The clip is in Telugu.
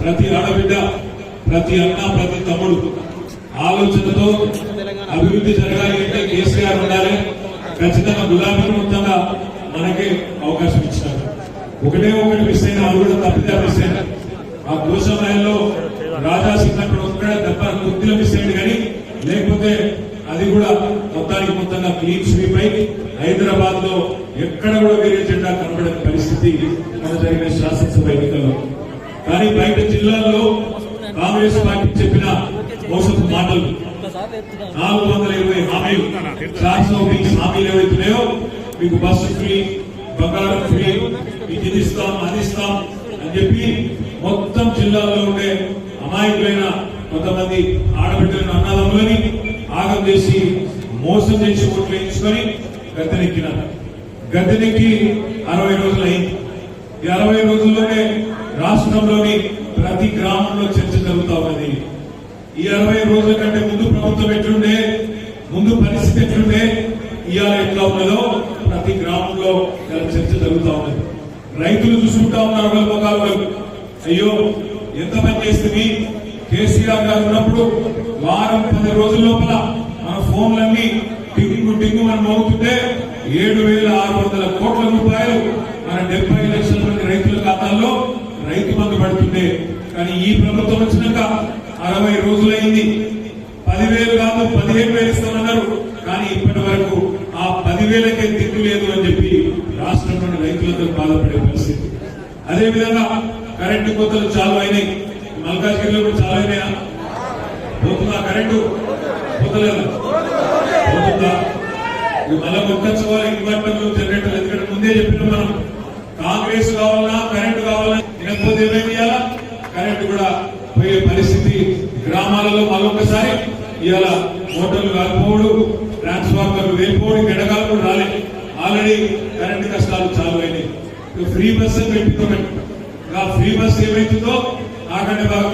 ప్రతి ఆడబిడ్డ, ప్రతి అన్న, ప్రతి తమ్ముడు ఆలోచనతో అభివృద్ధి జరగాలి అంటే కేసీఆర్ ఉండాలి. ఖచ్చితంగా గులాబీ మొత్తంగా మనకే అవకాశం ఇచ్చినారు. ఒకటే ఒకటి మిస్ అయినా అది కూడా తప్పితే మిస్ అయినా ఆ కోశమయంలో రాజా సింగ్ ఒక్కడే తప్ప కొద్దిగా మిస్ అయ్యింది. కానీ లేకపోతే అది కూడా మొత్తంగా క్లీన్ స్వీప్ అయి హైదరాబాద్ లో ఎక్కడ కూడా వేరే జెండా కనబడే పరిస్థితి మన జరిగిన శాసనసభ ఎన్నికల్లో. కానీ బయట జిల్లాల్లో కాంగ్రెస్ పార్టీ చెప్పిన మోసపు మాటలు 420 హామీలు, 420 హామీలు ఏవైతున్నాయో మీకు బస్సు ఫ్రీ, బంగారం ఫ్రీ, మీకు ఇది ఇస్తాం అది ఇస్తాం అని చెప్పి మొత్తం జిల్లాల్లో ఉండే అమాయకులైన కొంతమంది ఆడబిడ్డలను అన్నదమ్ములని ఆగం చేసి మోసం చేసి ఓట్లు వేయించుకొని గద్దెనెక్కినారు. గద్దెనెక్కి 60 రోజులు అయింది. ఈ 60 రోజుల్లోనే రాష్ట్రంలోని ప్రతి గ్రామంలో చర్చ జరుగుతా ఉన్నది. ఈ 60 రోజుల కంటే ముందు ప్రభుత్వం ఎట్లుండే, ముందు పరిస్థితి ఎట్లుండే, ఇవాళ ఎట్లా ఉన్నదో ప్రతి గ్రామంలో చర్చ జరుగుతా ఉన్నది. రైతులు చూసుకుంటా ఉన్నారు ఒకరి ముఖాలు. అయ్యో ఎంత పని చేస్తుంది కేసీఆర్ గారు ఉన్నప్పుడు వారం 10 రోజుల లోపల మన ఫోన్లన్నీ టింగు మనం మోగుతుంటే 7,600 కోట్ల రూపాయలు మన 70 లక్షల మంది రైతుల ఖాతాల్లో రైతు బంధు పడుతుండే. కానీ ఈ ప్రభుత్వం వచ్చినాక 60 రోజులైంది. 10,000 కాదు 15,000 ఇస్తామన్నారు. కానీ ఇప్పటి వరకు ఆ 10,000కే దిక్కు లేదు అని చెప్పి రాష్ట్రంలోని రైతులందరూ బాధపడే పరిస్థితి. అదేవిధంగా కరెంటు కోతలు చాలు అయినాయి. మల్కాజ్గిరిలో కూడా చాలా అయినాయా? పోతుందా కరెంటు? పోతలేదా? పోతుందా? మళ్ళీ మొక్కోవాలి ఇన్వర్టర్లు, జనరేటర్లు. ఎందుకంటే ముందే చెప్పిన మనం కాంగ్రెస్ కావాలన్నా కరెంటు కావాలన్నా తినకపోతే ఏమేమి చేయాలా? కరెంటు కూడా పోయే పరిస్థితి గ్రామాలలో మరొకసారి ఇవాళ మోటార్లు కాకపోవడు, ట్రాన్స్ఫార్మర్లు వేలిపోవడం, గడగాలు కూడా రాలేదు. ఆల్రెడీ కరెంటు కష్టాలు చాలు అయినాయి. ఫ్రీ బస్ అని పెట్టుకోమండి. ఫ్రీ బస్ ఏమైతుందో ఆకంటే బాగా